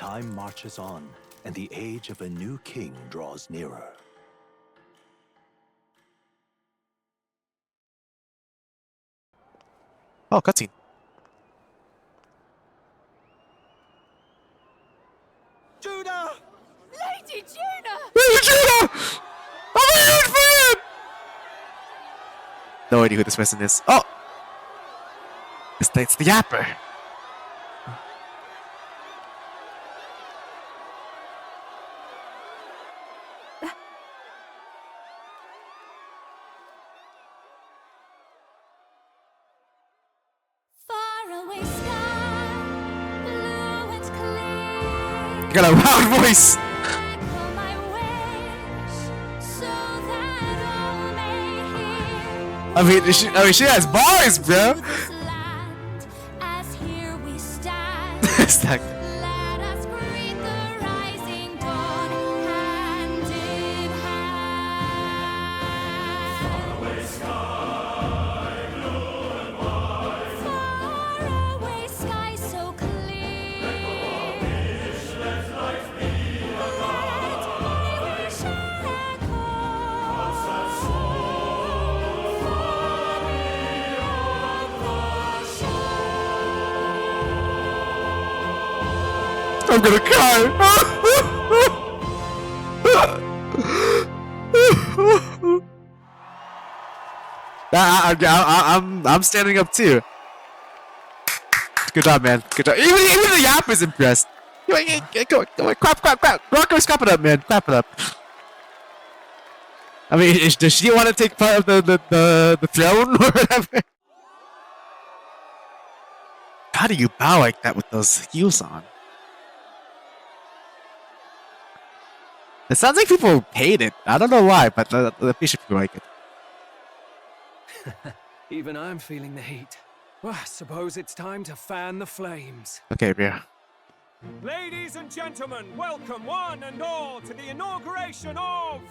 Time marches on, and the age of a new king draws nearer. Oh, cutscene. Judah! Lady Judah! Lady Judah! I'm a huge fan! No idea who this person is. Oh! It's the Yapper. Faraway sky, blue and clear. You got a loud voice. Echo my wish, so that all may hear. I mean, she has bars, bro. This land, as here we stand. It's like, Let us greet the rising dawn, hand in hand. Faraway sky, blue and white. Faraway sky so clear. Let my wish echo. Far beyond the shore. I'm gonna cry. I'm standing up too. Good job, man. Good job. Even the Yap is impressed. Go on, clap. Rocco's clap it up, man. Clap it up. I mean, does she want to take part of the throne or whatever? How do you bow like that with those heels on? It sounds like people hate it. I don't know why, but the bishop like it. Even I'm feeling the heat. Well, I suppose it's time to fan the flames. Okay, yeah. Ladies and gentlemen, welcome one and all to the inauguration of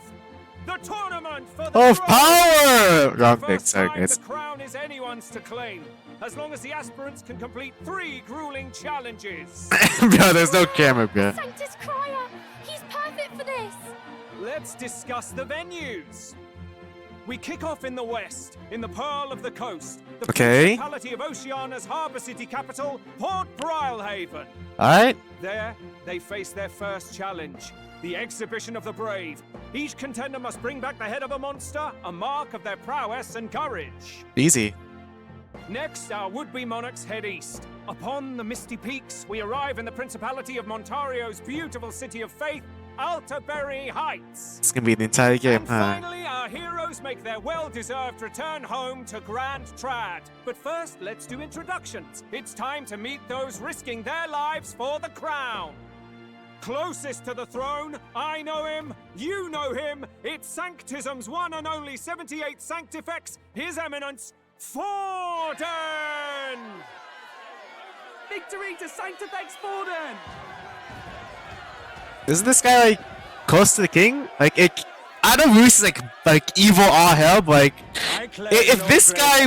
the tournament for the Of throne. power! Wrong thing, First sorry time guys. the crown is anyone's to claim, as long as the aspirants can complete 3 grueling challenges. Bro, there's no camera, bro. Sanctus Crier, he's perfect for this. Let's discuss the venues. We kick off in the west, in the Pearl of the Coast, the Okay. Principality of Oceania's harbour city capital, Port Brilehaven. Alright. There, they face their first challenge, the Exhibition of the Brave. Each contender must bring back the head of a monster, a mark of their prowess and courage. Easy. Next, our would-be monarchs head east. Upon the misty peaks, we arrive in the Principality of Montario's beautiful city of faith, Altaberry Heights. It's gonna be the entire game, And huh? finally, our heroes make their well-deserved return home to Grand Trad. But first, let's do introductions. It's time to meet those risking their lives for the crown. Closest to the throne, I know him, you know him. It's Sanctism's one and only 78 Sanctifex, His Eminence, Forden! Victory to Sanctifex Forden! Isn't this guy like close to the king? Like I know Roos is like evil all hell, but like if this guy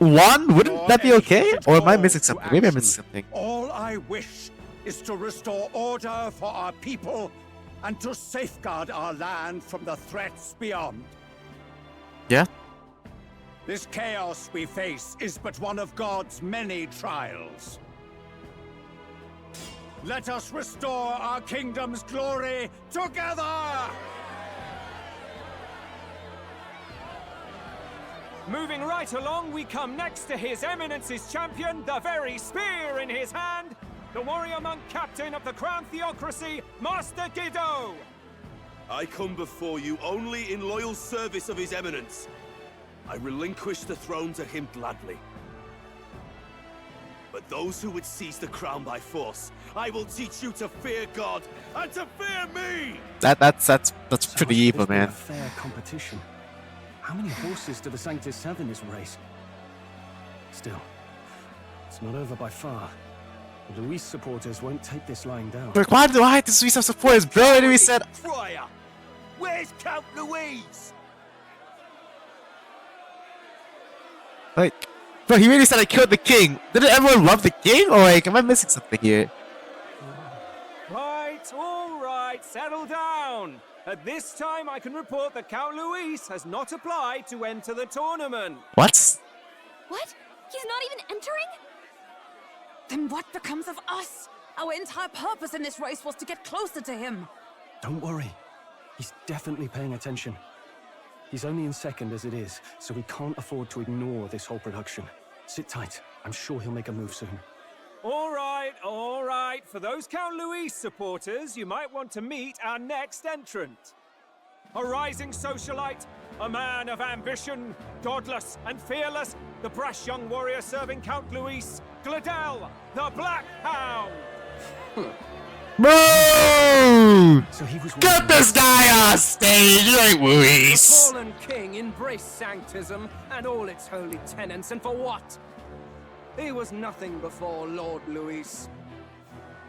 won, wouldn't that be okay? Or am I missing something? Maybe I'm missing something. All I wish is to restore order for our people and to safeguard our land from the threats beyond. Yeah? This chaos we face is but one of God's many trials. Let us restore our kingdom's glory together! Moving right along, we come next to His Eminence's champion, the very spear in his hand, the warrior monk captain of the Crown Theocracy, Master Guido! I come before you only in loyal service of His Eminence. I relinquish the throne to him gladly. But those who would seize the crown by force, I will teach you to fear God and to fear me! That's pretty evil, There's been man. a fair competition. How many horses do the Sanctus have in this race? Still, it's not over by far. The Luis supporters won't take this lying down. Like, why do I have to see some supporters, bro? And we said Friar! Where's Count Louise? like, bro, he really said I killed the king. Didn't everyone love the king? Or like, am I missing something here? right, settle down. At this time, I can report that Count Luis has not applied to enter the tournament. What? What? He's not even entering? Then what becomes of us? Our entire purpose in this race was to get closer to him. Don't worry. He's definitely paying attention. He's only in second as it is, so we can't afford to ignore this whole production. Sit tight. I'm sure he'll make a move soon. All right, all right. For those Count Luis supporters, you might want to meet our next entrant. A rising socialite, a man of ambition, godless and fearless, the brash young warrior serving Count Luis, Gladel, the Black Hound. Bro! So he was Get this guy on stage! You ain't The Luis! fallen king embraced sanctism and all its holy tenets, and for what? He was nothing before Lord Luis.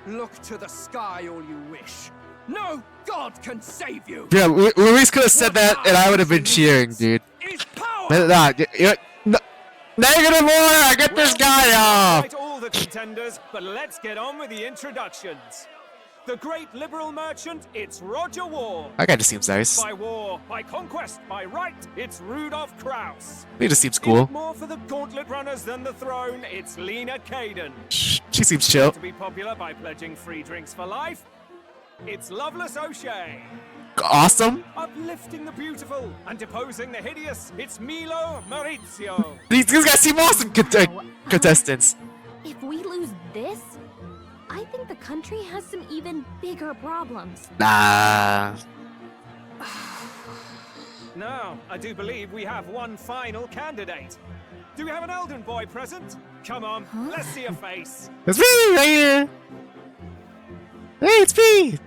Look to the sky all you wish. No god can save you! Yeah, Luis could have said that and I would have been cheering, dude. Is power! Negative order! Get this guy off! Fight all the contenders, but let's get on with the introductions. The great liberal merchant, it's Roger War. That guy just seems nice. By war, by conquest, by right, it's Rudolph Kraus. He just seems Is cool. it more for the gauntlet runners than the throne? It's Lena Caden. She seems chill. To be popular by pledging free drinks for life, it's Loveless O'Shea. Awesome. Uplifting the beautiful and deposing the hideous, it's Milo Maurizio. These guys seem awesome contestants. If we lose this, I think the country has some even bigger problems. Nah. Now, I do believe we have one final candidate. Do we have an Elden boy present? Come on, let's see a face. It's me right here. Hey, it's me.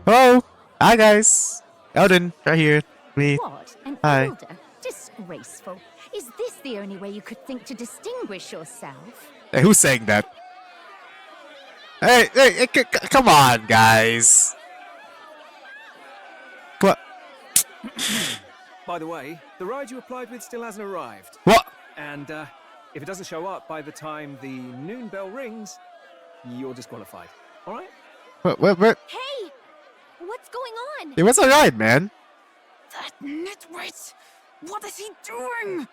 Hello. Hi, guys. Elden, right here. Me. What? An Hi. elder? Disgraceful. Is this the only way you could think to distinguish yourself? Hey, who's saying that? Hey, come on, guys. What? By the way, the ride you applied with still hasn't arrived. What? And if it doesn't show up by the time the noon bell rings, you're disqualified. All right? What? Hey! What's going on? Hey, what's the ride, man? That nitwit! What is he doing?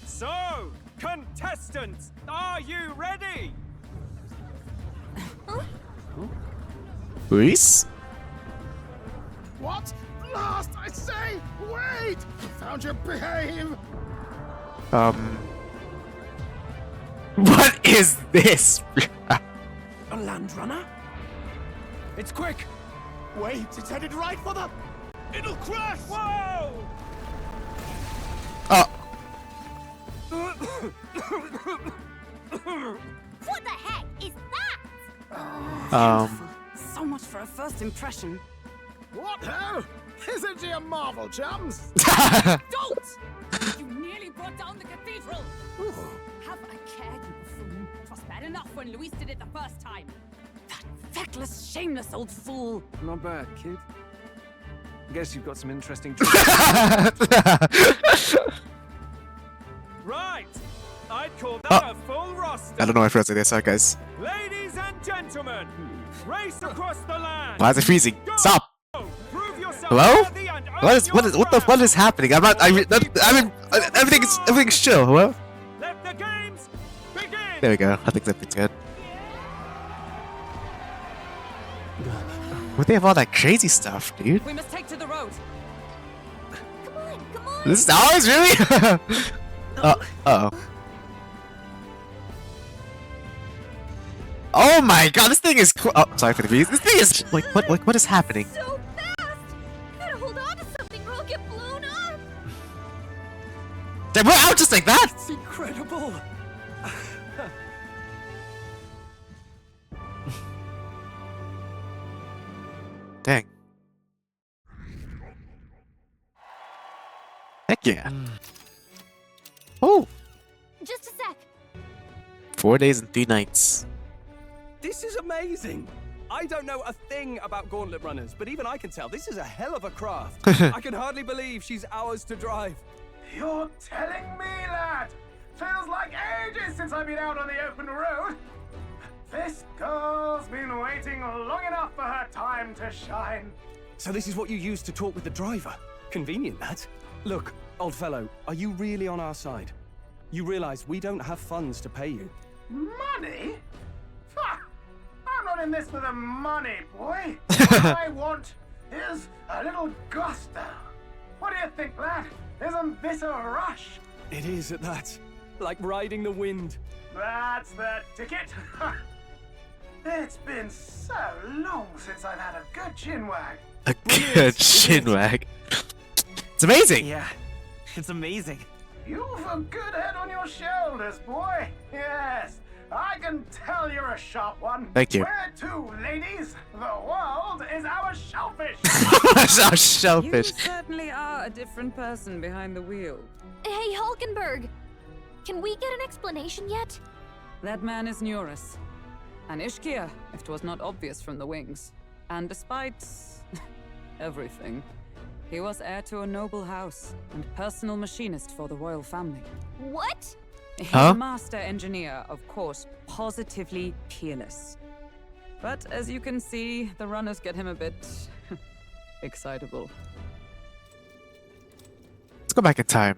So, contestants, are you ready? Luis? What? Last, I say! Wait! Found your behave! What is this? A land runner? It's quick. Wait, it's headed right for the... It'll crash. Whoa! What the heck is that? So much for a first impression. What hell? Isn't he a marvel, chums? Don't! You nearly brought down the cathedral! Have a care, you buffoon. It was bad enough when Luis did it the first time. That feckless, shameless old fool. Not bad, kid. Guess you've got some interesting. Right. I'd call that a full roster. I don't know my friends like this, sorry guys. Ladies and gentlemen, race across the land. Why is it freezing? Stop! Prove yourself Hello? worthy and earn What is happening? Everything's chill. Hello? Let the games begin. There we go. I think everything's good. What they have all that crazy stuff, dude? We must take to the road. Come on! This is ours, really? Uh-oh. Oh my god, this thing is cool. Oh, sorry for the bees. This thing is like, what is happening? So fast! Gotta hold on to something or I'll get blown up! They went out just like that? It's incredible! Dang. Heck yeah. Oh, Just a sec. 4 days and 3 nights. This is amazing! I don't know a thing about gauntlet runners, but even I can tell this is a hell of a craft. I can hardly believe she's ours to drive. You're telling me, lad? Feels like ages since I've been out on the open road. This girl's been waiting long enough for her time to shine. So this is what you use to talk with the driver. Convenient, that. Look, old fellow, are you really on our side? You realize we don't have funds to pay you. Money? Ha! I'm not in this for the money, boy. What I want is a little gusto. What do you think, lad? Isn't this a rush? It is at that. Like riding the wind. That's the ticket. It's been so long since I've had a good chinwag. A good chinwag. It's amazing. Yeah, it's amazing. You've a good head on your shoulders, boy. Yes, I can tell you're a sharp one. Thank you. Where to, ladies? The world is our shellfish. Our shellfish. You certainly are a different person behind the wheel. Hey, Hulkenberg! Can we get an explanation yet? That man is Neurus. An Ishkia, if 'twas not obvious from the wings. And despite everything, he was heir to a noble house and personal machinist for the royal family. What? He's Huh? a master engineer, of course, positively peerless. But as you can see, the runners get him a bit excitable. Let's go back in time.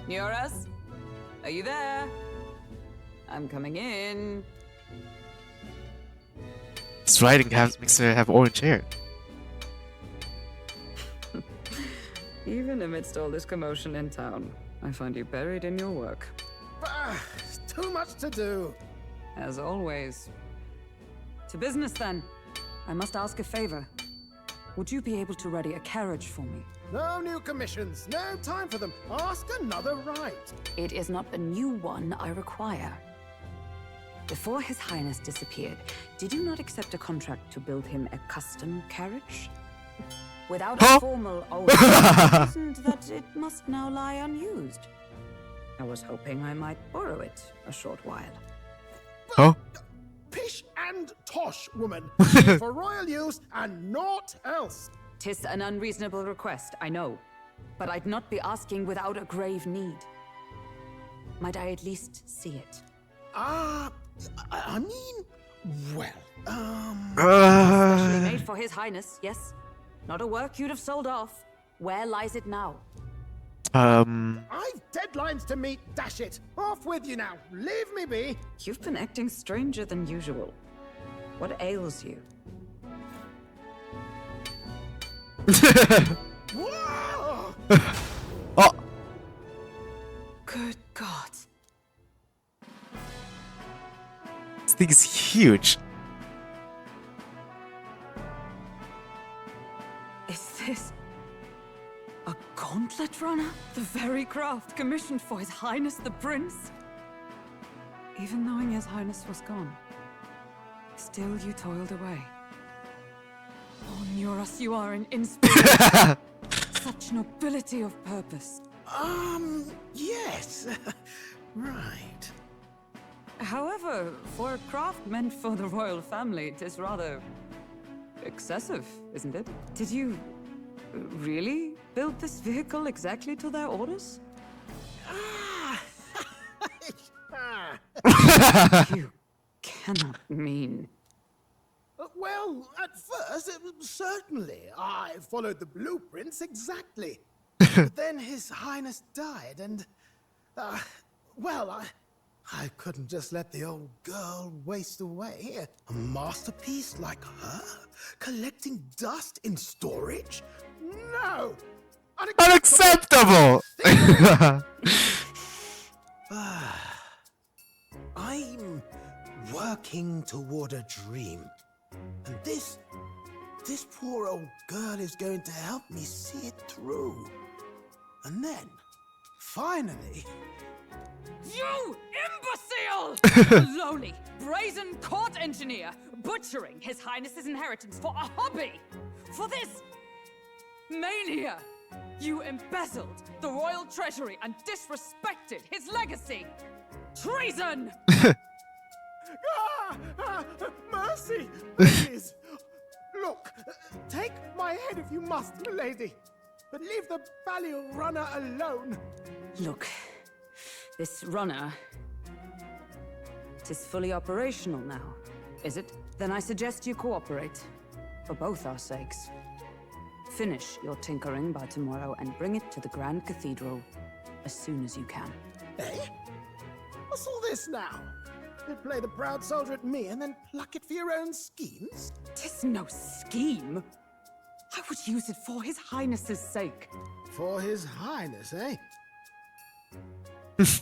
Neurus? Are you there? I'm coming in. This writing makes her have orange hair. Even amidst all this commotion in town, I find you buried in your work. Too much to do. As always. To business then. I must ask a favor. Would you be able to ready a carriage for me? No new commissions. No time for them. Ask another right. It is not a new one I require. Before His Highness disappeared, did you not accept a contract to build him a custom carriage? Without a formal order, isn't that it must now lie unused? I was hoping I might borrow it a short while. Huh? Pish and tosh, woman. For royal use and naught else. 'Tis an unreasonable request, I know. But I'd not be asking without a grave need. Might I at least see it? I mean, well, Especially made for His Highness, yes? Not a work you'd have sold off. Where lies it now? I've deadlines to meet, dash it. Off with you now. Leave me be. You've been acting stranger than usual. What ails you? Whoa! Oh, Good God. this thing is huge. Is this a gauntlet runner? The very craft commissioned for His Highness the Prince? Even knowing His Highness was gone, still you toiled away. Oh, Neurus, you are an inspiration. Such nobility of purpose. Yes. Right. However, for a craft meant for the royal family, it is rather excessive, isn't it? Did you really build this vehicle exactly to their orders? You cannot mean. Well, at first, certainly. I followed the blueprints exactly. But then His Highness died, and, well, I couldn't just let the old girl waste away. A masterpiece like her? Collecting dust in storage? No! Unacceptable! I'm working toward a dream. And this poor old girl is going to help me see it through. And then, finally... You imbecile! Lowly, brazen court engineer, butchering His Highness's inheritance for a hobby! For this mania! You embezzled the royal treasury and disrespected his legacy! Treason! Mercy! Please! Look, take my head if you must, milady. But leave the Balliol runner alone. Look, this runner... It is fully operational now, is it? Then I suggest you cooperate. For both our sakes. Finish your tinkering by tomorrow and bring it to the Grand Cathedral as soon as you can. Eh? What's all this now? You play the proud soldier at me and then pluck it for your own schemes? 'Tis no scheme. I would use it for His Highness's sake. For His Highness, eh?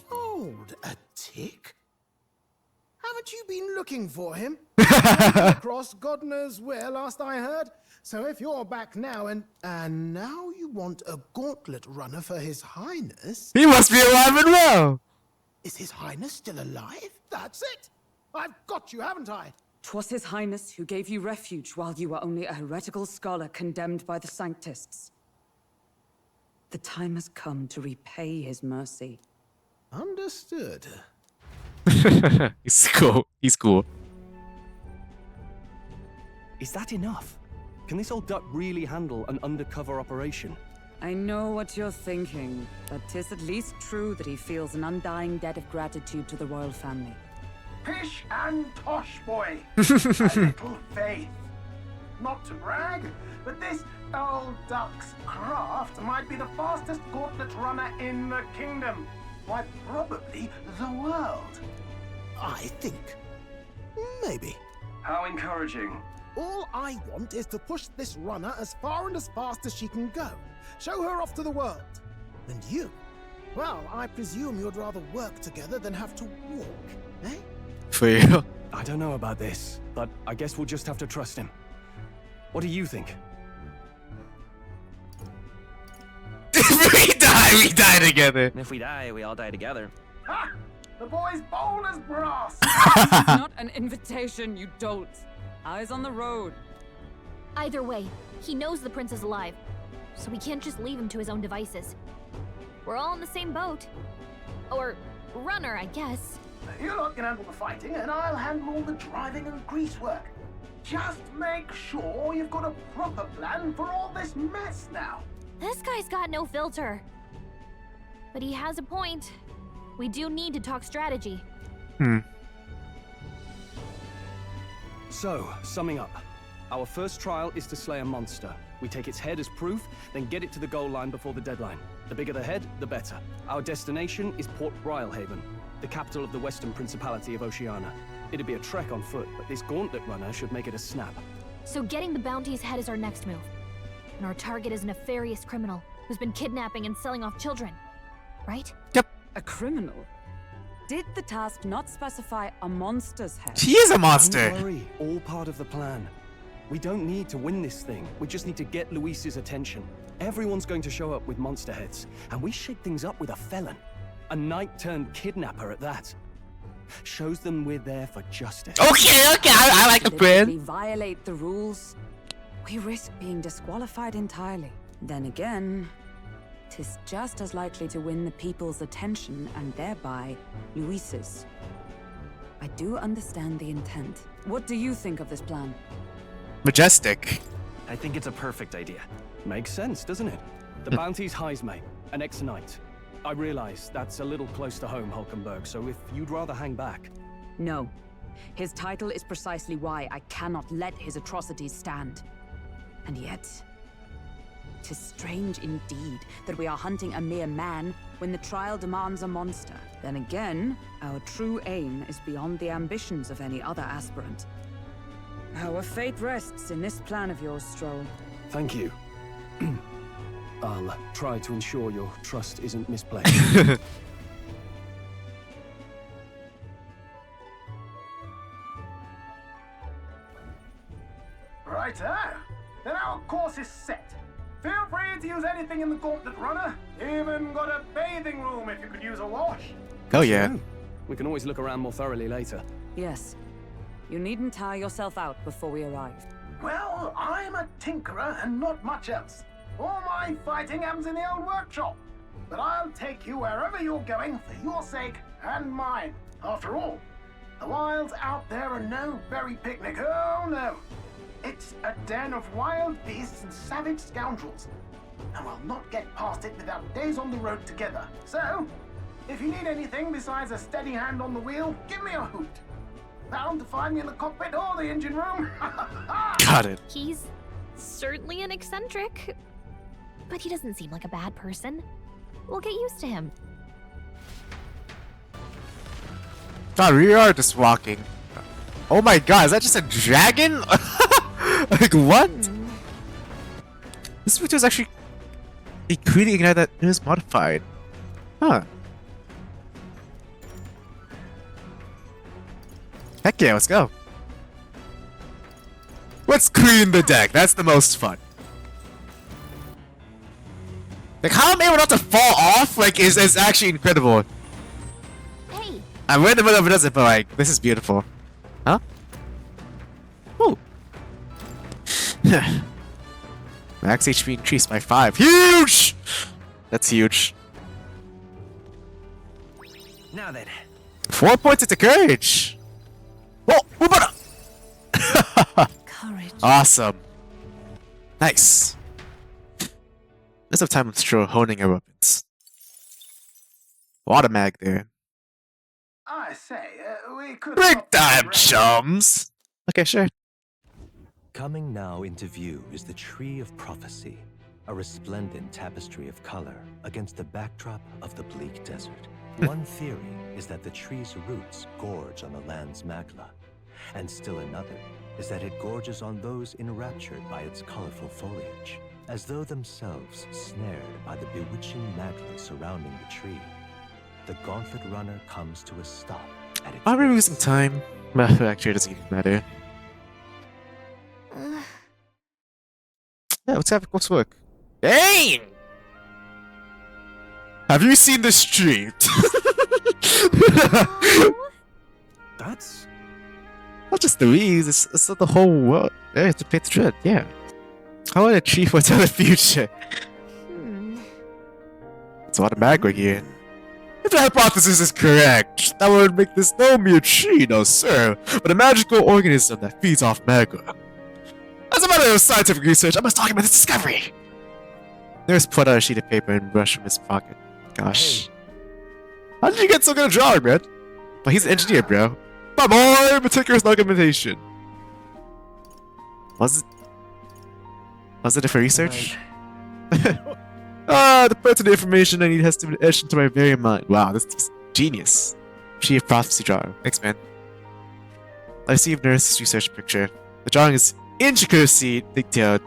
Hold a tick. Haven't you been looking for him? Across God knows where, last I heard. So if you're back now and now you want a gauntlet runner for His Highness... He must be alive and well! Is His Highness still alive? That's it! I've got you, haven't I? 'Twas His Highness who gave you refuge while you were only a heretical scholar condemned by the Sanctists. The time has come to repay His mercy. Understood. He's cool. He's cool. Is that enough? Can this old duck really handle an undercover operation? I know what you're thinking, but 'tis at least true that he feels an undying debt of gratitude to the royal family. Pish and tosh, boy. A little faith. Not to brag, but this old duck's craft might be the fastest gauntlet runner in the kingdom. Why, probably the world. I think. Maybe. How encouraging. All I want is to push this runner as far and as fast as she can go. Show her off to the world. And you? Well, I presume you'd rather work together than have to walk, eh? For you. I don't know about this, but I guess we'll just have to trust him. What do you think? We die together. And if we die, we all die together. Ha! The boy's bold as brass. This is not an invitation, you dolt. Eyes on the road. Either way, he knows the prince is alive, so we can't just leave him to his own devices. We're all in the same boat. Or runner, I guess. You lot can handle the fighting, and I'll handle all the driving and greasework. Just make sure you've got a proper plan for all this mess now. This guy's got no filter. But he has a point. We do need to talk strategy. So, summing up. Our first trial is to slay a monster. We take its head as proof, then get it to the goal line before the deadline. The bigger the head, the better. Our destination is Port Brylehaven, the capital of the Western Principality of Oceania. It'd be a trek on foot, but this gauntlet runner should make it a snap. So getting the bounty's head is our next move. And our target is a nefarious criminal who's been kidnapping and selling off children. Right? Yep. A criminal? Did the task not specify a monster's head? He is a monster. Don't worry, all part of the plan. We don't need to win this thing. We just need to get Luis's attention. Everyone's going to show up with monster heads, and we shake things up with a felon. A knight-turned-kidnapper at that. Shows them we're there for justice. Okay, I like the plan. If we violate the rules, we risk being disqualified entirely. Then again, 'tis just as likely to win the people's attention and thereby Luis's. I do understand the intent. What do you think of this plan? Majestic. I think it's a perfect idea. Makes sense, doesn't it? The bounty's Heismay, an ex-knight. I realize that's a little close to home, Hulkenberg, so if you'd rather hang back... No. His title is precisely why I cannot let his atrocities stand. And yet... 'tis strange indeed that we are hunting a mere man when the trial demands a monster. Then again, our true aim is beyond the ambitions of any other aspirant. Our fate rests in this plan of yours, Stroll. Thank you. I'll try to ensure your trust isn't misplaced. Righto. Then our course is set. Feel free to use anything in the gauntlet runner. Even got a bathing room if you could use a wash. Oh yeah. We can always look around more thoroughly later. Yes. You needn't tire yourself out before we arrive. Well, I'm a tinkerer and not much else. All my fighting happens in the old workshop. But I'll take you wherever you're going for your sake and mine. After all, the wilds out there are no berry picnic. Oh no. It's a den of wild beasts and savage scoundrels. And we'll not get past it without days on the road together. So, if you need anything besides a steady hand on the wheel, give me a hoot. Bound to find me in the cockpit or the engine room. Got it. He's certainly an eccentric, but he doesn't seem like a bad person. We'll get used to him. God, we are just walking. Oh my god, is that just a dragon? Like, what? This video is actually a creating ignite that is modified. Huh. Heck yeah, let's go. Let's clean the deck. That's the most fun. Like, how I'm able not to fall off, like, is actually incredible. Hey. I'm in the middle of it, but like, this is beautiful. Huh? Ooh. Max HP increased by 5. Huge! That's huge. Now then. 4 points into courage. Whoa! Courage. Awesome. Nice. Let's have time to stroll honing our weapons. A lot of mag there. I say, we could... Big time, chums! Okay, sure. Coming now into view is the Tree of Prophecy, a resplendent tapestry of color against the backdrop of the bleak desert. One theory is that the tree's roots gorge on the land's magla, and still another is that it gorges on those enraptured by its colorful foliage, as though themselves snared by the bewitching magla surrounding the tree. The Gauntlet runner comes to a stop at its Are we base. losing time? Actually, it doesn't even matter. Yeah, let's have a close look. Dang! Have you seen the street? That's... Not just the leaves, it's not the whole world. Yeah, it's a pit dread, yeah. How would a tree foretell the future? It's a lot of magma here. If the hypothesis is correct, that would make this no mere tree, no sir, but a magical organism that feeds off magma. As a matter of scientific research, I must document this discovery! Nurse pulled out a sheet of paper and brushed from his pocket. Gosh. How did you get so good at drawing, man? But he's an engineer, bro. My boy! Meticulous documentation. Was it for research? The pertinent information I need has to be etched into my very mind. Wow, this is genius. Sheet of prophecy drawing. Thanks, man. I received Nurse's research picture. The drawing is intricately detailed.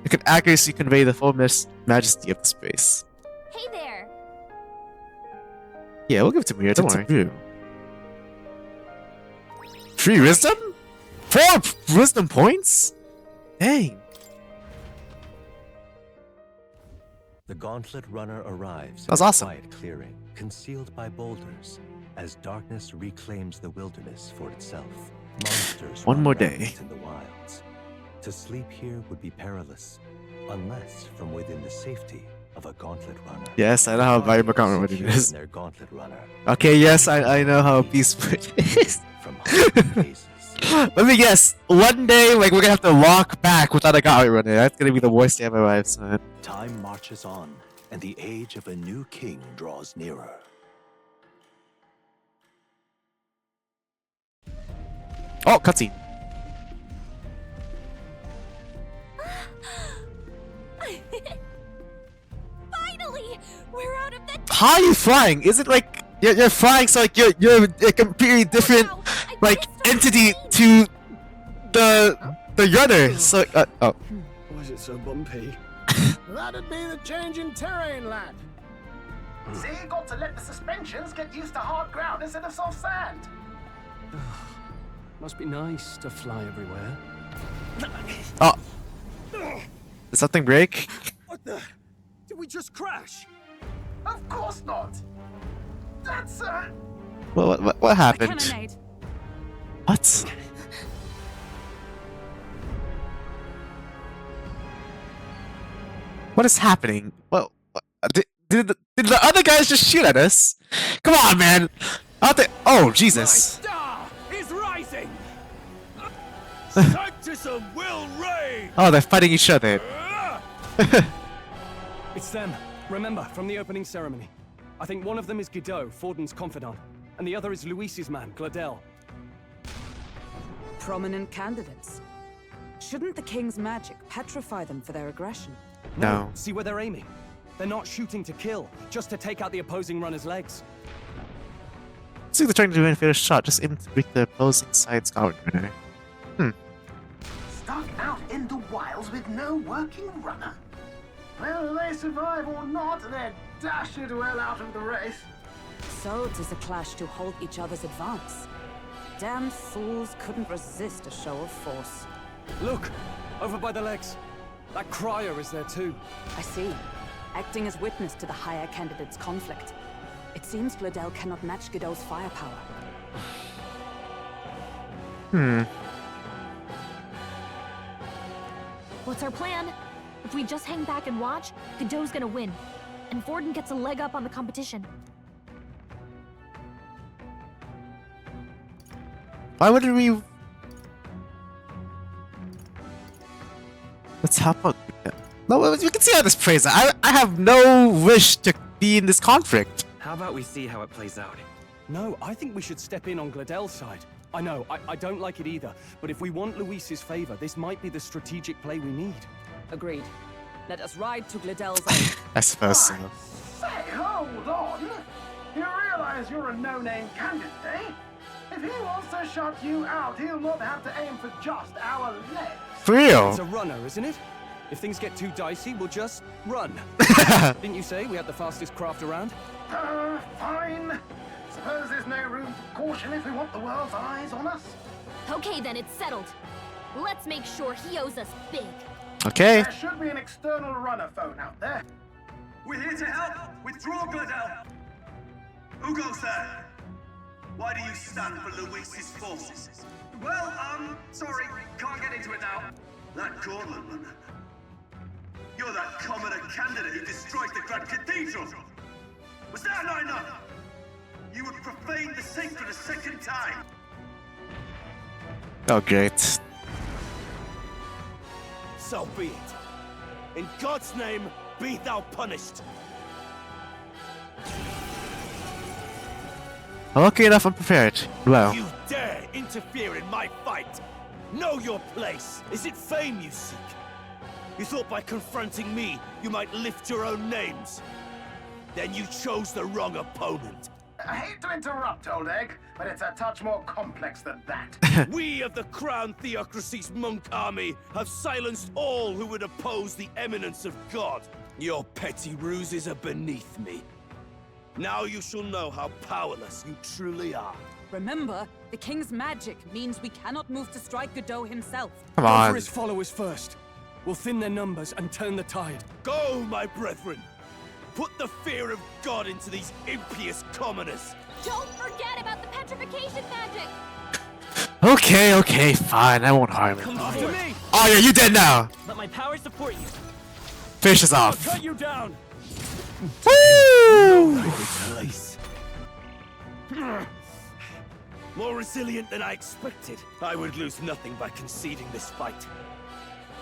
It can accurately convey the full majesty of the space. Hey there. Yeah, we'll give it to Mira, don't worry. 3 wisdom? 4 wisdom points? Dang. The Gauntlet runner arrives That's in a awesome. quiet clearing, concealed by boulders, as darkness reclaims the wilderness for itself. Monsters One run more rampant day. in the wilds. To sleep here would be perilous, unless from within the safety of a Gauntlet runner. Yes, I know how valuable Gauntlet Secure it is. in their Gauntlet runner. Okay, yes, I know how peaceful it is. From hiding places. Let me guess. One day, like, we're gonna have to walk back without a Gauntlet runner. That's gonna be the worst day of my life, son. Time marches on, and the age of a new king draws nearer. Oh, cutscene. Finally, we're out of the. How are you flying? Is it like you're flying? So like you're a completely different like entity to the runner. So oh. Why is it so bumpy? That'd be the change in terrain, lad. See, you got to let the suspensions get used to hard ground instead of soft sand. Must be nice to fly everywhere. Oh. Did something break? What the? Did we just crash? Of course not. That's What happened? Cannonade. What? What is happening? Well, did the other guys just shoot at us? Come on, man! Out there. Oh, Jesus. My star is rising. Sanctism will reign. Oh, they're fighting each other. It's them. Remember, from the opening ceremony. I think one of them is Guido, Forden's confidant, and the other is Luis's man, Gladel. Prominent candidates. Shouldn't the king's magic petrify them for their aggression? No. See where they're aiming? They're not shooting to kill, just to take out the opposing runner's legs. Looks like they're trying to do a fair shot, just aim to break the opposing side's guard runner. Stuck out in the wilds with no working runner? Whether they survive or not, they're dashed well out of the race. So 'tis a clash to halt each other's advance. Damn fools couldn't resist a show of force. Look! Over by the legs. That crier is there too. I see. Acting as witness to the higher candidate's conflict. It seems Gladel cannot match Guido's firepower. What's our plan? If we just hang back and watch, Godot's gonna win. And Forden gets a leg up on the competition. Why wouldn't we... Let's help out. No, you can see how this plays out. I have no wish to be in this conflict. How about we see how it plays out? No, I think we should step in on Gladel's side. I know, I don't like it either, but if we want Luis's favor, this might be the strategic play we need. Agreed. Let us ride to Gladel's aid. I suppose so. Say, hold on! You realize you're a no-name candidate, eh? If he wants to shut you out, he'll not have to aim for just our legs. For real? It's a runner, isn't it? If things get too dicey, we'll just run. Didn't you say we had the fastest craft around? Fine. Suppose there's no room for caution if we want the world's eyes on us. Okay then, it's settled. Let's make sure he owes us big. Okay. There should be an external runner phone out there. We're here to help. Withdraw, Gladel. Who goes there? Why do you stand for Luis's forces? Well, sorry, can't get into it now. That Gauntlet runner. You're that commoner candidate who destroyed the Grand Cathedral. Was that not enough? You would profane the sacred a second time. Oh, great. So be it. In God's name, be thou punished. Okay, enough unprepared. Well. You dare interfere in my fight! Know your place! Is it fame you seek? You thought by confronting me, you might lift your own names? Then you chose the wrong opponent. I hate to interrupt, old egg, but it's a touch more complex than that. We of the Crown Theocracy's monk army have silenced all who would oppose the eminence of God. Your petty ruses are beneath me. Now you shall know how powerless you truly are. Remember, the king's magic means we cannot move to strike Godot himself. Come Go on. for his followers first. We'll thin their numbers and turn the tide. Go, my brethren! Put the fear of God into these impious commoners! Don't forget about the petrification magic! Okay, fine. I won't harm Come him. after me! Oh yeah, you dead now. Let my power support you. Finish us off. Cut you down! Woo! Place. More resilient than I expected. I would lose nothing by conceding this fight.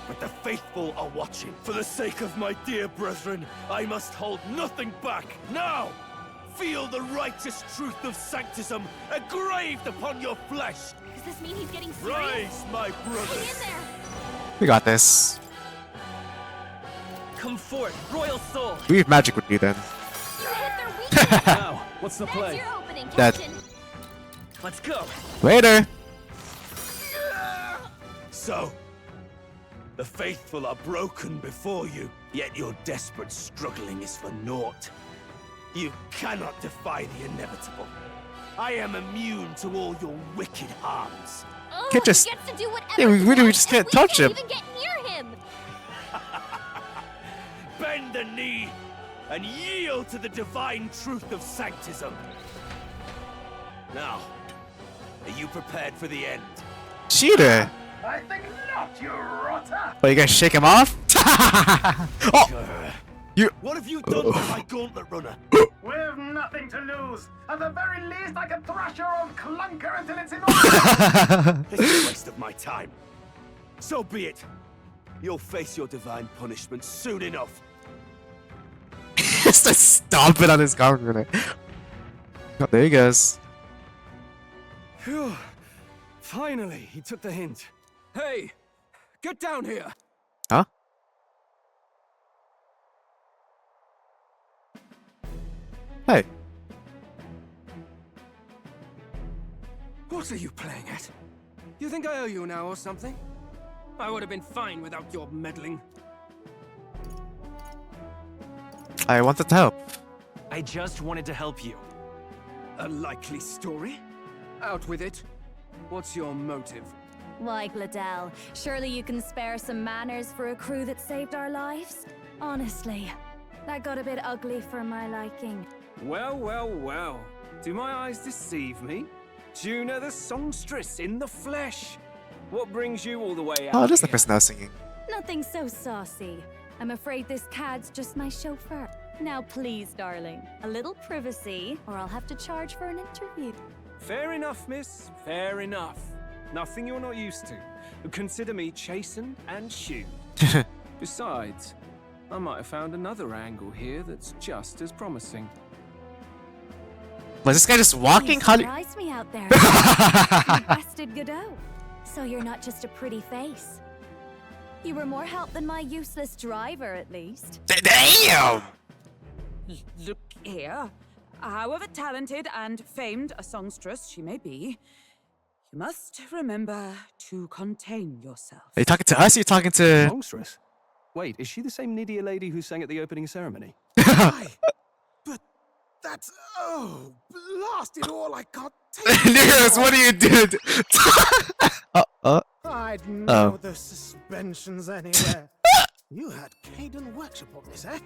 But the faithful are watching. For the sake of my dear brethren, I must hold nothing back. Now! Feel the righteous truth of sanctism engraved upon your flesh. Does this mean he's getting serious? Rise, my Hang brothers. in there! We got this. Come forth, royal soul. We have magic with you then. You hit their weakness! Now, what's the That's play? your opening, That- Captain! Let's go. Later. So, the faithful are broken before you, yet your desperate struggling is for naught. You cannot defy the inevitable. I am immune to all your wicked harms. Oh, Can't just- he gets to do whatever Yeah, we he really wants, just and can't touch we him. can't even get near him! Bend the knee and yield to the divine truth of sanctism. Now, are you prepared for the end? Cheater. I think not, you rotter! Oh, you guys shake him off? Oh! You. What have you done to my Gauntlet runner? We've nothing to lose. At the very least, I can thrash your old clunker until it's in order. It's a waste of my time. So be it. You'll face your divine punishment soon enough. Just to stomp it on his government. Oh, there he goes. Phew. Finally, he took the hint. Hey, get down here. Huh? Hey. What are you playing at? You think I owe you now or something? I would have been fine without your meddling. I wanted to help. I just wanted to help you. A likely story? Out with it. What's your motive? Why, Gladell, surely you can spare some manners for a crew that saved our lives? Honestly, that got a bit ugly for my liking. Well, well, well. Do my eyes deceive me? Juna the songstress in the flesh. What brings you all the way out? Oh, that's the here? person I was singing. Nothing so saucy. I'm afraid this cad's just my chauffeur. Now please, darling, a little privacy, or I'll have to charge for an interview. Fair enough, miss. Fair enough. Nothing you're not used to. Consider me chastened and shooed. Besides, I might have found another angle here that's just as promising. Was this guy just walking? You How do surprised me out there. You bested Godot. So you're not just a pretty face. You were more help than my useless driver, at least. Damn! Look here. However talented and famed a songstress she may be, you must remember to contain yourself. Are you talking to us or are you talking to... Songstress? Wait, is she the same Nidia lady who sang at the opening ceremony? Aye, but that's... Oh, blast it all, I can't take it. Nicholas, what are you doing? I'd know the suspensions anywhere. You had Caden workshop on this, eh?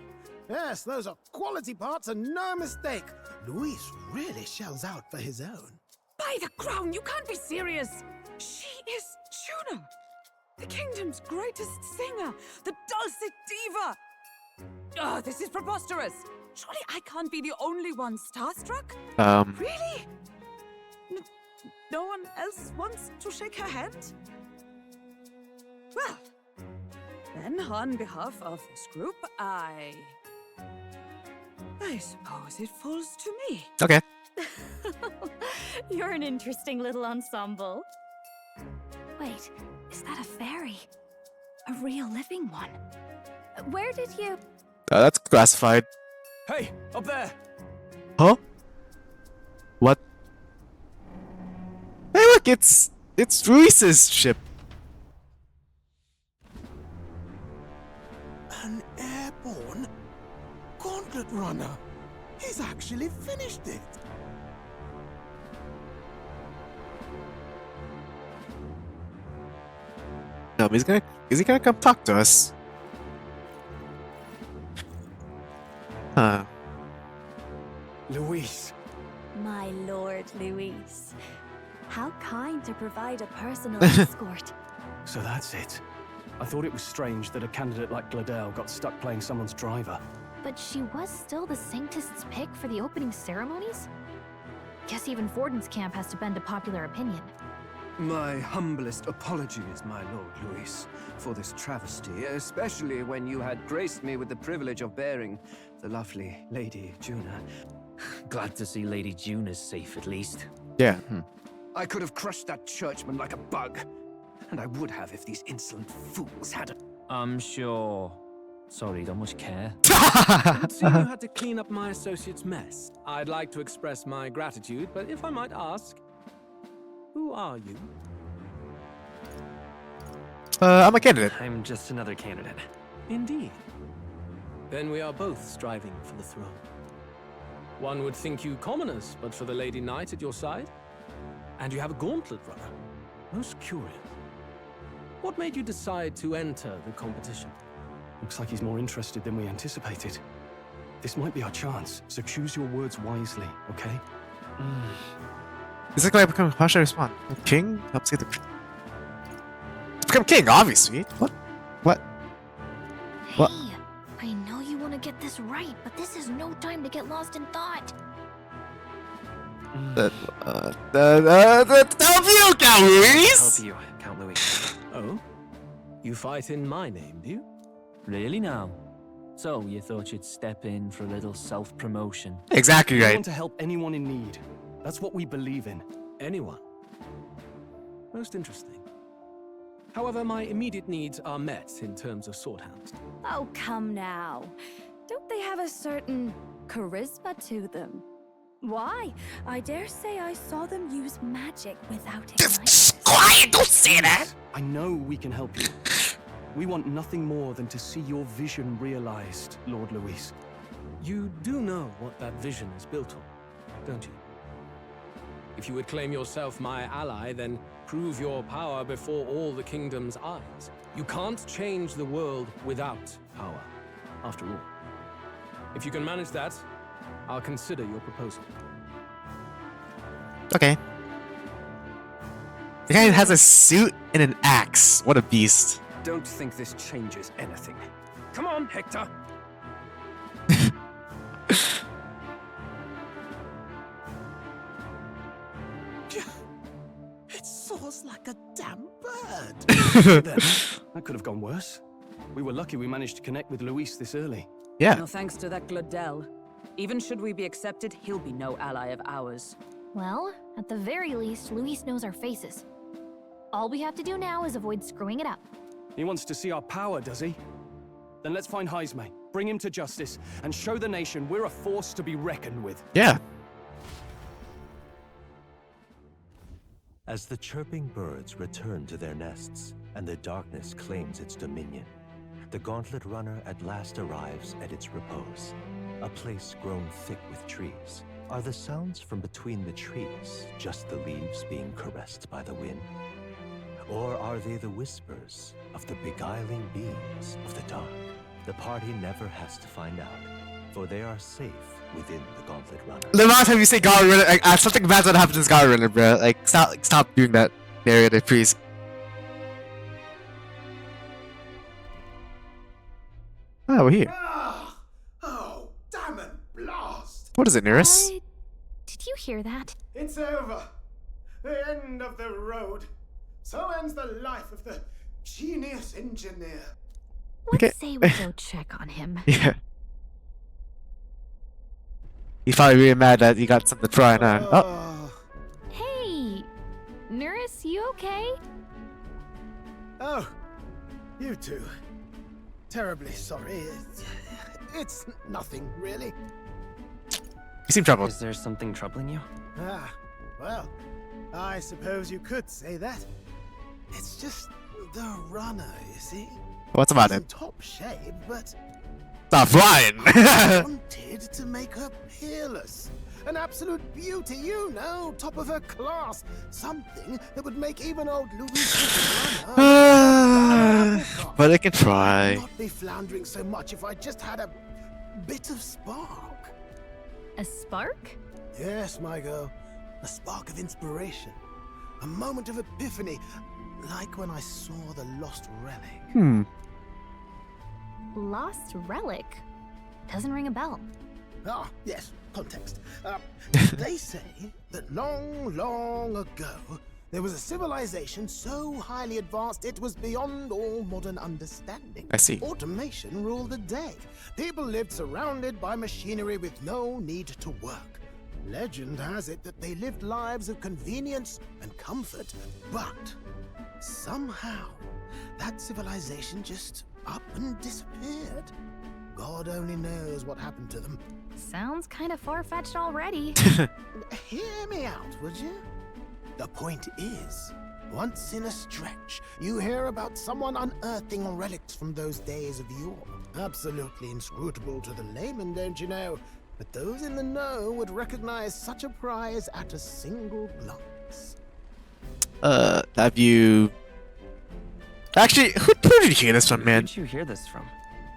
Yes, those are quality parts and no mistake. Luis really shells out for his own. By the crown, you can't be serious! She is Juna, the kingdom's greatest singer, the dulcet diva! Oh, this is preposterous! Surely I can't be the only one starstruck? Really? No one else wants to shake her hand? Well, then on behalf of this group, I suppose it falls to me. Okay. You're an interesting little ensemble. Wait, is that a fairy? A real living one? Where did you... That's classified. Hey, up there! Huh? What? Hey, look, it's Ruiz's ship. An airborne Gauntlet runner. He's actually finished it. Is he gonna come talk to us? Huh. Luis. My lord Luis. How kind to provide a personal escort. So that's it. I thought it was strange that a candidate like Gladell got stuck playing someone's driver. But she was still the Sanctist's pick for the opening ceremonies? Guess even Forden's camp has to bend to popular opinion. My humblest apologies, my lord Luis, for this travesty, especially when you had graced me with the privilege of bearing the lovely Lady Juna. Glad to see Lady Juna's safe at least. Yeah. I could have crushed that churchman like a bug. And I would have if these insolent fools had... I'm sure. Sorry, don't much care. Seeing you had to clean up my associate's mess, I'd like to express my gratitude, but if I might ask, who are you? I'm a candidate. I'm just another candidate. Indeed. Then we are both striving for the throne. One would think you commoners, but for the Lady Knight at your side. And you have a Gauntlet runner. Most curious. What made you decide to enter the competition? Looks like he's more interested than we anticipated. This might be our chance, so choose your words wisely, okay? Is it like becoming how should I respond? The king helps get the become king, obviously. What? What? What? Hey, I know you want to get this right, but this is no time to get lost in thought. Help you, Count Luis! Help you, Count Louis. Oh? You fight in my name, do you? Really now? So, you thought you'd step in for a little self-promotion? Exactly We right. want to help anyone in need. That's what we believe in. Anyone. Most interesting. However, my immediate needs are met in terms of sword hounds. Oh, come now. Don't they have a certain charisma to them? Why? I dare say I saw them use magic without it. Quiet! Don't say that! I know we can help you. We want nothing more than to see your vision realized, Lord Luis. You do know what that vision is built on, don't you? If you would claim yourself my ally, then prove your power before all the kingdom's eyes. You can't change the world without power, after all. If you can manage that, I'll consider your proposal. Okay. The guy has a suit and an axe. What a beast. Don't think this changes anything. Come on, Hector. It soars like a damn bird. That could have gone worse. We were lucky we managed to connect with Luis this early. Yeah. No thanks to that Glodell. Even should we be accepted, he'll be no ally of ours. Well, at the very least, Luis knows our faces. All we have to do now is avoid screwing it up. He wants to see our power, does he? Then let's find Heisme, bring him to justice, and show the nation we're a force to be reckoned with. Yeah. As the chirping birds return to their nests and the darkness claims its dominion, the Gauntlet Runner at last arrives at its repose, a place grown thick with trees. Are the sounds from between the trees just the leaves being caressed by the wind? Or are they the whispers of the beguiling beams of the dark? The party never has to find out, for they are safe within the Gauntlet Runner. The last time you say Gauntlet Runner, like, something bad's gonna happen to this Gauntlet Runner, bro. Like, stop doing that. There, please. Oh, we're here. Oh, damn it, blast! What is it, Neris? Did you hear that? It's over. The end of the road. So ends the life of the genius engineer. Let's say we go check on him. Yeah. He's probably really mad that he got something frying on. Oh. Hey! Neris, you okay? Oh, you two. Terribly sorry. It's nothing, really. You seem troubled. Is there something troubling you? Ah, well, I suppose you could say that. It's just the runner, you see. What's about He's it? in top shape, but Stop flying! I wanted to make her peerless. An absolute beauty, you know, top of her class. Something that would make even old Louis runner. But I can try. I'd not be floundering so much if I just had a bit of spark. A spark? Yes, my girl. A spark of inspiration. A moment of epiphany. Like when I saw the lost relic. Lost relic? Doesn't ring a bell. Ah, yes, context. They say that long, long ago, there was a civilization so highly advanced it was beyond all modern understanding. I see. Automation ruled the day. People lived surrounded by machinery with no need to work. Legend has it that they lived lives of convenience and comfort, but somehow that civilization just up and disappeared. God only knows what happened to them. Sounds kind of far-fetched already. Hear me out, would you? The point is, once in a stretch, you hear about someone unearthing relics from those days of yore. Absolutely inscrutable to the layman, don't you know? But those in the know would recognize such a prize at a single glance. Have you... Actually, who did you hear this from, man? Who did you hear this from?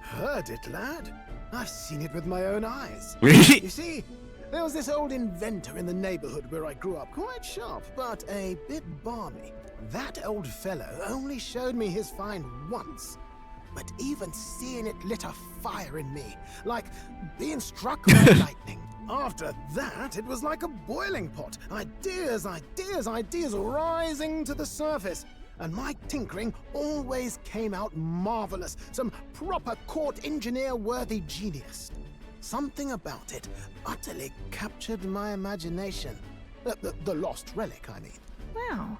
Heard it, lad. I've seen it with my own eyes. Really? You see, there was this old inventor in the neighborhood where I grew up, quite sharp, but a bit balmy. That old fellow only showed me his find once. But even seeing it lit a fire in me, like being struck by lightning. After that, it was like a boiling pot. Ideas rising to the surface. And my tinkering always came out marvelous. Some proper court engineer-worthy genius. Something about it utterly captured my imagination. The lost relic, I mean. Wow.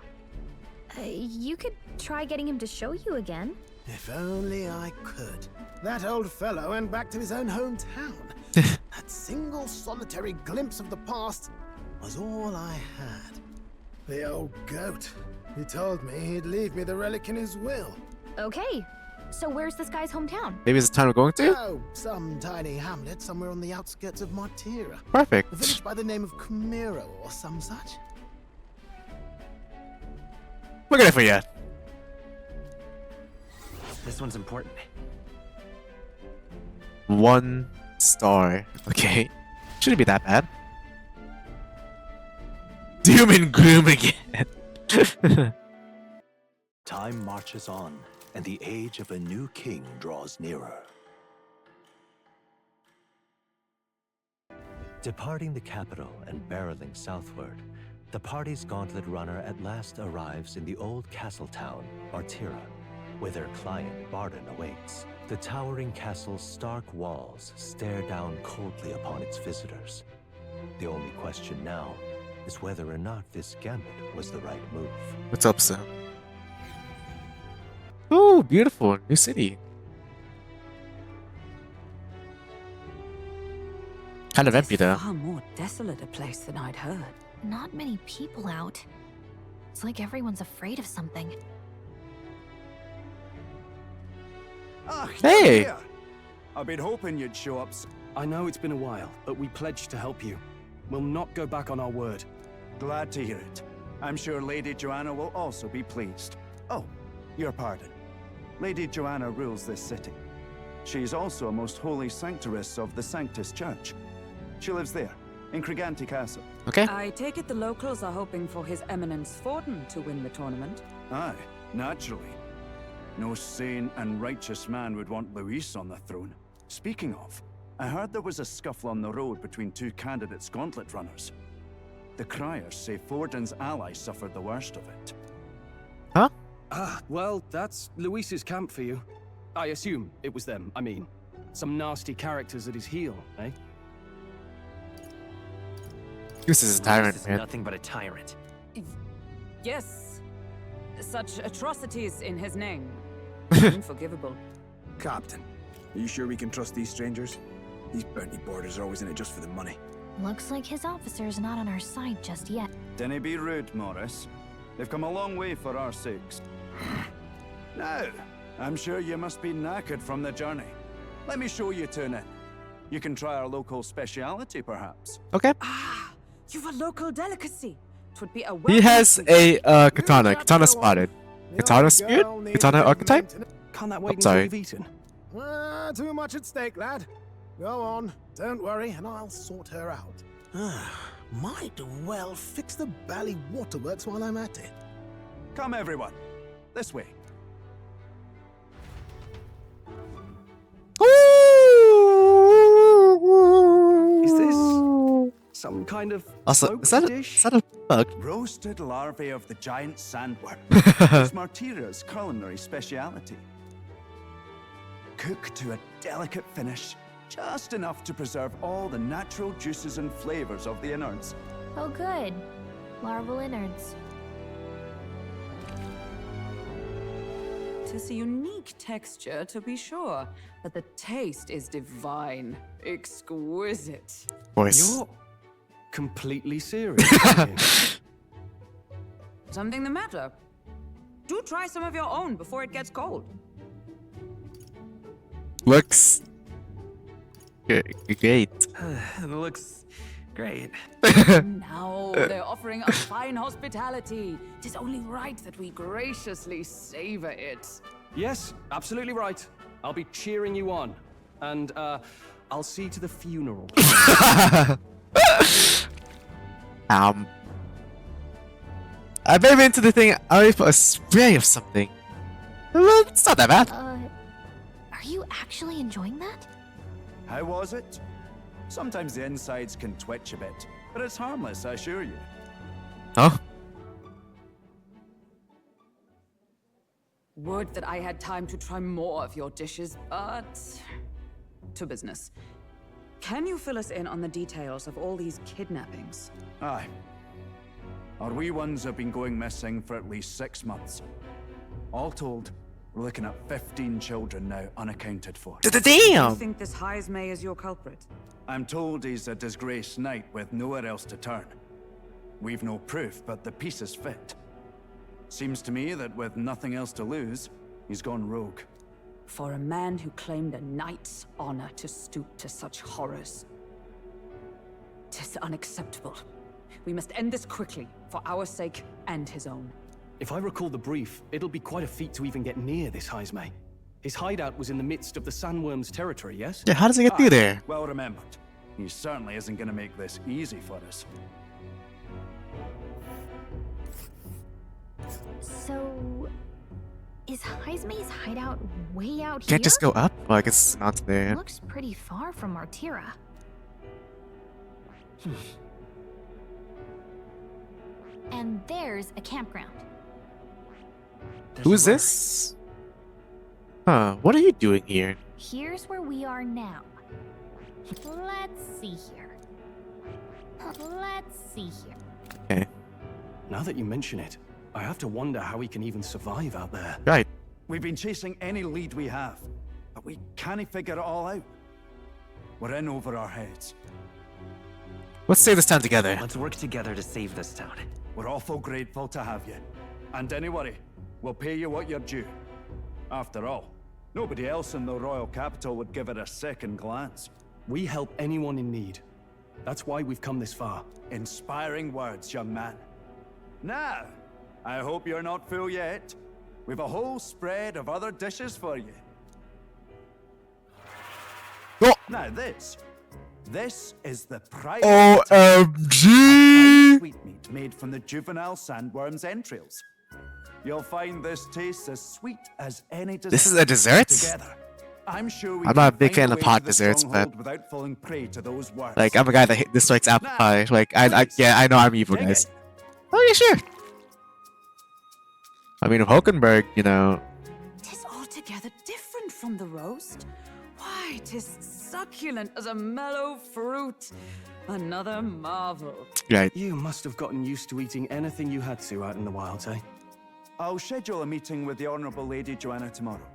You could try getting him to show you again. If only I could. That old fellow went back to his own hometown. That single solitary glimpse of the past was all I had. The old goat. He told me he'd leave me the relic in his will. Okay. So where's this guy's hometown? Maybe it's the town we're going to? Oh, some tiny hamlet somewhere on the outskirts of Martira. Perfect. A village by the name of Camiro or some such. Look at it for you. This one's important. 1 star. Okay. Shouldn't be that bad. Doom and gloom again. Time marches on, and the age of a new king draws nearer. Departing the capital and barreling southward, the party's Gauntlet runner at last arrives in the old castle town, Martira, where their client Barden awaits. The towering castle's stark walls stare down coldly upon its visitors. The only question now is whether or not this gambit was the right move. What's up, Sam? Oh, beautiful. New city. Kind of empty though. Far more desolate a place than I'd heard. Not many people out. It's like everyone's afraid of something. Ah, Hey! you're here. I've been hoping you'd show up. I know it's been a while, but we pledged to help you. We'll not go back on our word. Glad to hear it. I'm sure Lady Joanna will also be pleased. Oh, your pardon. Lady Joanna rules this city. She is also a most holy sanctuaress of the Sanctus Church. She lives there, in Criganti Castle. Okay. I take it the locals are hoping for His Eminence Forden to win the tournament. Aye, naturally. No sane and righteous man would want Luis on the throne. Speaking of, I heard there was a scuffle on the road between 2 candidates Gauntlet runners. The criers say Forden's allies suffered the worst of it. Huh? Ah, well, that's Luis's camp for you. I assume it was them, I mean. Some nasty characters at his heel, eh? This is a tyrant, This is man. nothing but a tyrant. Yes. Such atrocities in his name. Unforgivable. Captain, are you sure we can trust these strangers? These bounty boarders are always in it just for the money. Looks like his officer's not on our side just yet. Dinna be rude, Morris. They've come a long way for our sakes. Now, I'm sure you must be knackered from the journey. Let me show you to an inn. You can try our local speciality, perhaps. Okay. You've a local delicacy. 'Twould be a He has a katana. Katana spotted. Katana speared? Katana archetype? Can't that Oh, wait until sorry. you've eaten? Too much at stake, lad. Go on, don't worry, and I'll sort her out. Might well fix the Bally Waterworks while I'm at it. Come, everyone. This way. Is this some kind of Also, folk is that dish? a bug? Roasted larvae of the giant sandworm. It's Martira's culinary speciality. Cooked to a delicate finish, just enough to preserve all the natural juices and flavors of the innards. Oh good. Larval innards. Tis a unique texture, to be sure, but the taste is divine. Exquisite. Voice. You're completely serious, aren't you? Something the matter? Do try some of your own before it gets cold. Looks great. It looks great. Now they're offering us fine hospitality. Tis only right that we graciously savor it. Yes, absolutely right. I'll be cheering you on. And, I'll see to the funeral. I maybe into the thing. I put a spray of something. Well, it's not that bad. Are you actually enjoying that? How was it? Sometimes the insides can twitch a bit, but it's harmless, I assure you. Huh? Would that I had time to try more of your dishes, but... to business. Can you fill us in on the details of all these kidnappings? Aye. Our wee ones have been going missing for at least 6 months. All told, we're looking at 15 children now unaccounted for. Do you think this Heismay is your culprit? I'm told he's a disgraced knight with nowhere else to turn. We've no proof, but the pieces fit. Seems to me that with nothing else to lose, he's gone rogue. For a man who claimed a knight's honor to stoop to such horrors. 'Tis unacceptable. We must end this quickly, for our sake and his own. If I recall the brief, it'll be quite a feat to even get near this Heismay. His hideout was in the midst of the Sandworm's territory, yes? Yeah, how does he get through there? Well remembered. He certainly isn't going to make this easy for us. So... is Heismay's hideout way out here? Can't just go up? Well, I guess not there. Looks pretty far from Martira. And there's a campground. Who's this? Huh, what are you doing here? Here's where we are now. Let's see here. Let's see here. Okay. Now that you mention it, I have to wonder how he can even survive out there. Right. We've been chasing any lead we have, but we can't figure it all out. We're in over our heads. Let's save this town together. Let's work together to save this town. We're awful grateful to have you. And don't worry, we'll pay you what you're due. After all, nobody else in the royal capital would give it a second glance. We help anyone in need. That's why we've come this far. Inspiring words, young man. Now, I hope you're not full yet. We've a whole spread of other dishes for you. Oh. Now this is the private OMG! sweetmeat made from the juvenile sandworm's entrails. You'll find this tastes as sweet as any dessert. This is a dessert? Together. I'm sure we I'm not a big fan of hot desserts, but without falling prey to those words. like I'm a guy that dislikes apple pie. Like I know I'm evil, guys. Oh yeah, sure. I mean, Hulkenberg, you know. 'Tis altogether different from the roast. Why, 'tis succulent as a mellow fruit. Another marvel. Right. You must have gotten used to eating anything you had to out in the wilds, eh? I'll schedule a meeting with the Honourable Lady Joanna tomorrow.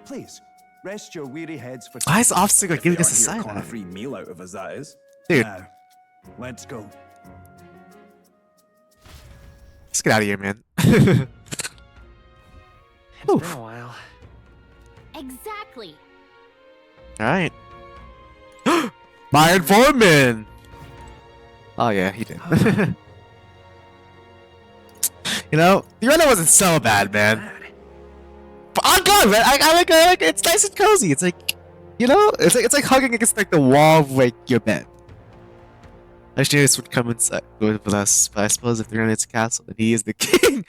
Please, rest your weary heads for... Why is Offsinger giving us a Here, side con a eye? free meal out of us, that is. Dude. Now, let's go. Let's get out of here, man. It's been a while. Exactly. Alright. My informant! Oh yeah, he did. You know, the other wasn't so bad, man. But I'm good, man. I like it. It's nice and cozy. It's like, you know, it's like hugging against like the wall of like your bed. Actually, this would come inside with us, but I suppose if they're in its castle, then he is the king.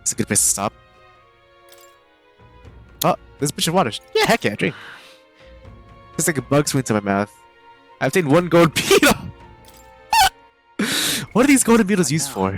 It's a good place to stop. Oh, there's a bunch of water. Yeah, heck yeah, drink. It's like a bug swing to my mouth. I've taken one gold beetle. What are these golden beetles used for?